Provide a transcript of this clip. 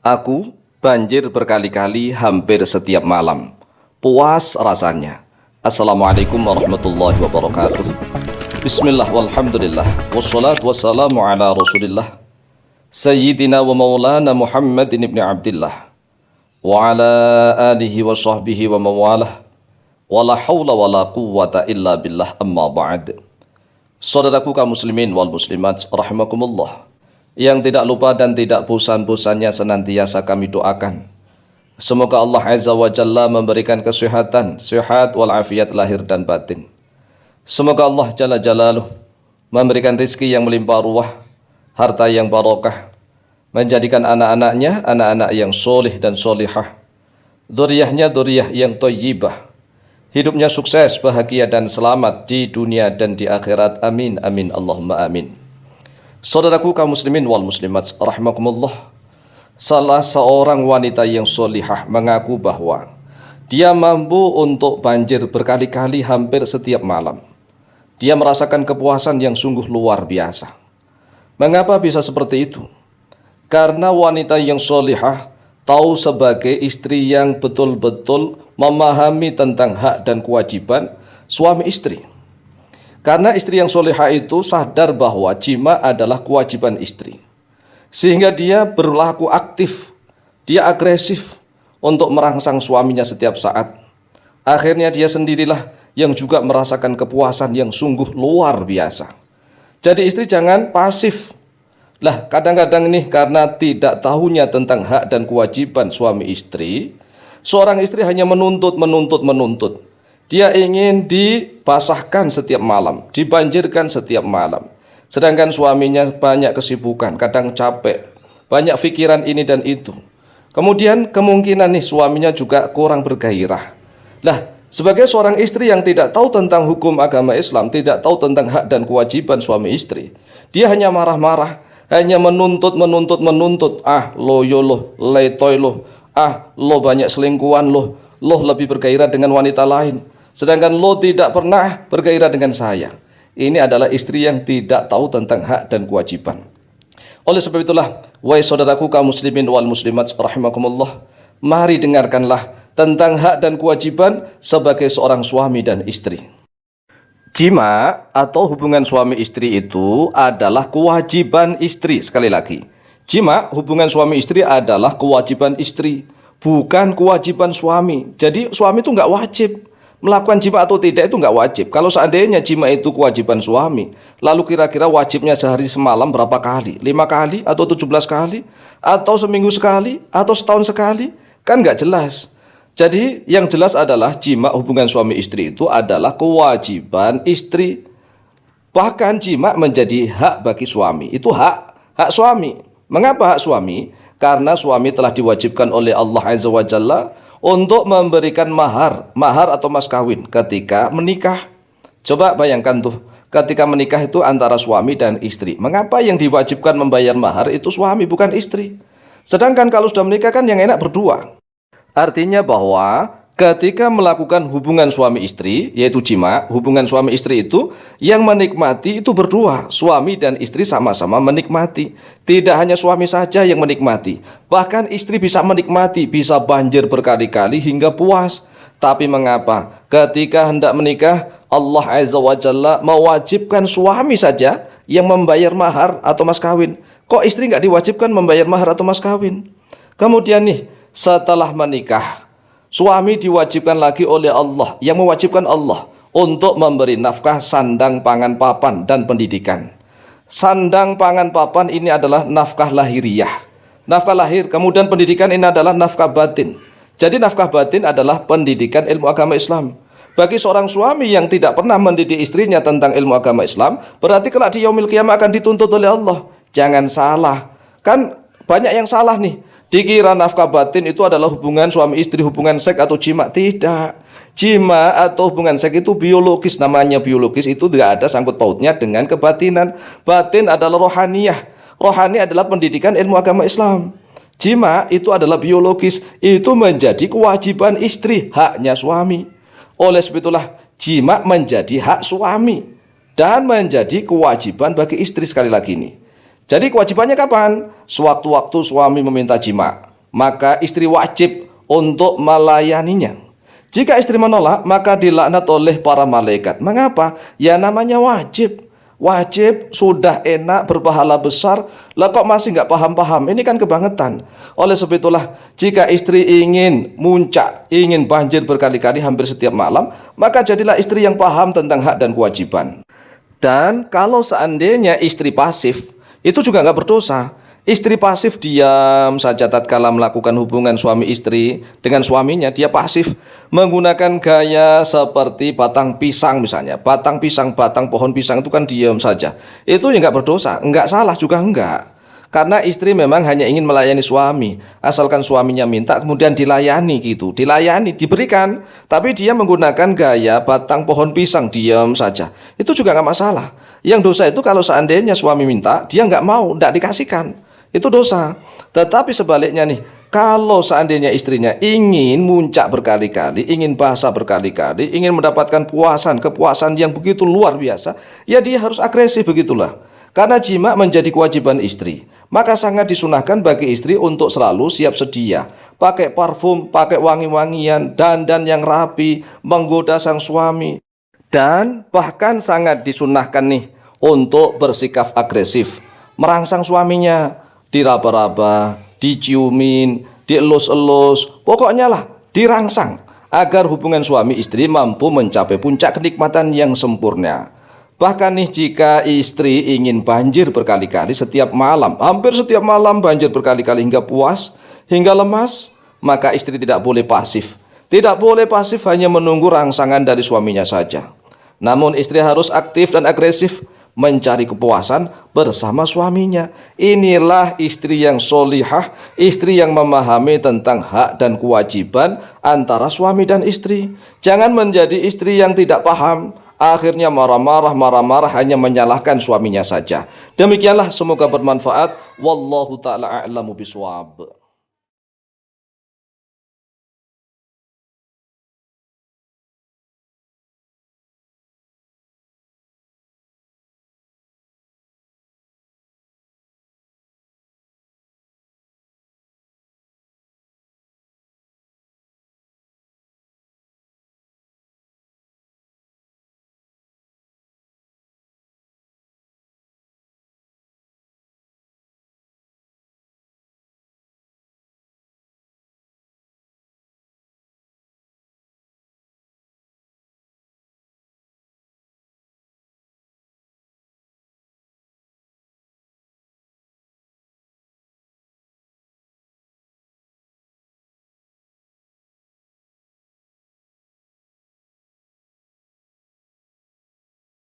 Aku banjir berkali-kali hampir setiap malam. Puas rasanya. Assalamualaikum warahmatullahi wabarakatuh. Bismillah walhamdulillah. Wassalatu wassalamu ala rasulillah. Sayyidina wa maulana Muhammadin ibn Abdillah. Wa ala alihi wa sahbihi wa mawalah. Wa la hawla wa la quwwata illa billah amma ba'd. Saudaraku kaum muslimin wal muslimat rahimakumullah, yang tidak lupa dan tidak bosan-bosannya senantiasa kami doakan, semoga Allah Azza wa Jalla memberikan kesehatan, sehat walafiat lahir dan batin. Semoga Allah Jalla Jalaluh memberikan rizki yang melimpah ruah, harta yang barokah, menjadikan anak-anaknya anak-anak yang solih dan solihah, dzurriyyahnya dzurriyyah yang thayyibah, hidupnya sukses, bahagia dan selamat di dunia dan di akhirat. Amin amin Allahumma amin. Saudaraku kaum muslimin wal muslimat rahimakumullah, salah seorang wanita yang solihah mengaku bahwa dia mampu untuk banjir berkali-kali hampir setiap malam. Dia merasakan kepuasan yang sungguh luar biasa. Mengapa bisa seperti itu? Karena wanita yang solihah tahu sebagai istri yang betul-betul memahami tentang hak dan kewajiban suami istri. Karena istri yang solehah itu sadar bahwa jima adalah kewajiban istri, sehingga dia berlaku aktif, dia agresif untuk merangsang suaminya setiap saat. Akhirnya dia sendirilah yang juga merasakan kepuasan yang sungguh luar biasa. Jadi istri jangan pasif. Lah kadang-kadang nih, karena tidak tahunya tentang hak dan kewajiban suami istri, seorang istri hanya menuntut. Dia ingin dibasahkan setiap malam, dibanjirkan setiap malam. Sedangkan suaminya banyak kesibukan, kadang capek, banyak pikiran ini dan itu. Kemudian kemungkinan nih suaminya juga kurang bergairah. Lah, sebagai seorang istri yang tidak tahu tentang hukum agama Islam, tidak tahu tentang hak dan kewajiban suami istri, dia hanya marah-marah, hanya menuntut. Ah, lo yo lo, letoy lo, ah, lo banyak selingkuhan lo lebih bergairah dengan wanita lain, sedangkan lo tidak pernah bergairah dengan saya. Ini adalah istri yang tidak tahu tentang hak dan kewajiban. Oleh sebab itulah, wahai saudaraku kaum muslimin wal muslimat rahimakumullah, mari dengarkanlah tentang hak dan kewajiban sebagai seorang suami dan istri. Jima atau hubungan suami istri itu adalah kewajiban istri. Sekali lagi, jima, hubungan suami istri adalah kewajiban istri, bukan kewajiban suami. Jadi suami itu nggak wajib melakukan jima atau tidak, itu nggak wajib. Kalau seandainya jima itu kewajiban suami, lalu kira-kira wajibnya sehari semalam berapa kali? 5 kali atau 17 kali? Atau seminggu sekali? Atau setahun sekali? Kan nggak jelas. Jadi yang jelas adalah jima hubungan suami istri itu adalah kewajiban istri. Bahkan jima menjadi hak bagi suami. Itu hak suami. Mengapa hak suami? Karena suami telah diwajibkan oleh Allah Azza wa Jalla untuk memberikan mahar atau mas kawin ketika menikah. Coba bayangkan tuh, ketika menikah itu antara suami dan istri. Mengapa yang diwajibkan membayar mahar itu suami, bukan istri? Sedangkan kalau sudah menikah kan yang enak berdua. Artinya bahwa ketika melakukan hubungan suami istri, yaitu jima, hubungan suami istri itu yang menikmati itu berdua. Suami dan istri sama-sama menikmati. Tidak hanya suami saja yang menikmati, bahkan istri bisa menikmati, bisa banjir berkali-kali hingga puas. Tapi mengapa ketika hendak menikah Allah Azza wa Jalla mewajibkan suami saja yang membayar mahar atau mas kawin? Kok istri nggak diwajibkan membayar mahar atau mas kawin? Kemudian nih, setelah menikah, suami diwajibkan lagi oleh Allah, yang mewajibkan Allah untuk memberi nafkah, sandang, pangan, papan, dan pendidikan. Sandang, pangan, papan ini adalah nafkah lahiriah, nafkah lahir. Kemudian pendidikan ini adalah nafkah batin. Jadi nafkah batin adalah pendidikan ilmu agama Islam. Bagi seorang suami yang tidak pernah mendidik istrinya tentang ilmu agama Islam, berarti kelak di yaumil qiyamah akan dituntut oleh Allah. Jangan salah, kan banyak yang salah nih. Dikira nafkah batin itu adalah hubungan suami istri, hubungan seks atau jima. Tidak. Jima atau hubungan seks itu biologis, namanya biologis, itu tidak ada sangkut pautnya dengan kebatinan. Batin adalah rohaniyah. Rohani adalah pendidikan ilmu agama Islam. Jima itu adalah biologis, itu menjadi kewajiban istri, haknya suami. Oleh sebab itulah jima menjadi hak suami dan menjadi kewajiban bagi istri. Sekali lagi ini, jadi kewajibannya kapan? Sewaktu-waktu suami meminta jima, maka istri wajib untuk melayaninya. Jika istri menolak, maka dilaknat oleh para malaikat. Mengapa? Ya namanya wajib. Wajib sudah enak berpahala besar, lah kok masih nggak paham-paham? Ini kan kebangetan. Oleh sebab itulah, jika istri ingin muncak, ingin banjir berkali-kali hampir setiap malam, maka jadilah istri yang paham tentang hak dan kewajiban. Dan kalau seandainya istri pasif, itu juga nggak berdosa. Istri pasif diam saja tatkala melakukan hubungan suami istri dengan suaminya, dia pasif menggunakan gaya seperti batang pisang misalnya. Batang pisang, batang pohon pisang itu kan diam saja. Itu ya nggak berdosa, nggak salah juga enggak. Karena istri memang hanya ingin melayani suami. Asalkan suaminya minta kemudian dilayani gitu. Dilayani, diberikan. Tapi dia menggunakan gaya batang pohon pisang, diam saja. Itu juga nggak masalah. Yang dosa itu kalau seandainya suami minta, dia nggak mau, nggak dikasihkan. Itu dosa. Tetapi sebaliknya nih, kalau seandainya istrinya ingin muncak berkali-kali, ingin basah berkali-kali, ingin mendapatkan kepuasan yang begitu luar biasa, ya dia harus agresif begitulah. Karena jima menjadi kewajiban istri, maka sangat disunahkan bagi istri untuk selalu siap sedia, pakai parfum, pakai wangi-wangian, dandan yang rapi, menggoda sang suami. Dan bahkan sangat disunahkan nih untuk bersikap agresif, merangsang suaminya, diraba-raba, diciumin, dielus-elus, pokoknya lah dirangsang agar hubungan suami istri mampu mencapai puncak kenikmatan yang sempurna. Bahkan nih, jika istri ingin banjir berkali-kali setiap malam, hampir setiap malam banjir berkali-kali hingga puas, hingga lemas, maka istri tidak boleh pasif. Tidak boleh pasif hanya menunggu rangsangan dari suaminya saja. Namun istri harus aktif dan agresif mencari kepuasan bersama suaminya. Inilah istri yang solihah, istri yang memahami tentang hak dan kewajiban antara suami dan istri. Jangan menjadi istri yang tidak paham, akhirnya marah-marah hanya menyalahkan suaminya saja. Demikianlah, semoga bermanfaat. Wallahu ta'ala a'lamu bishawab.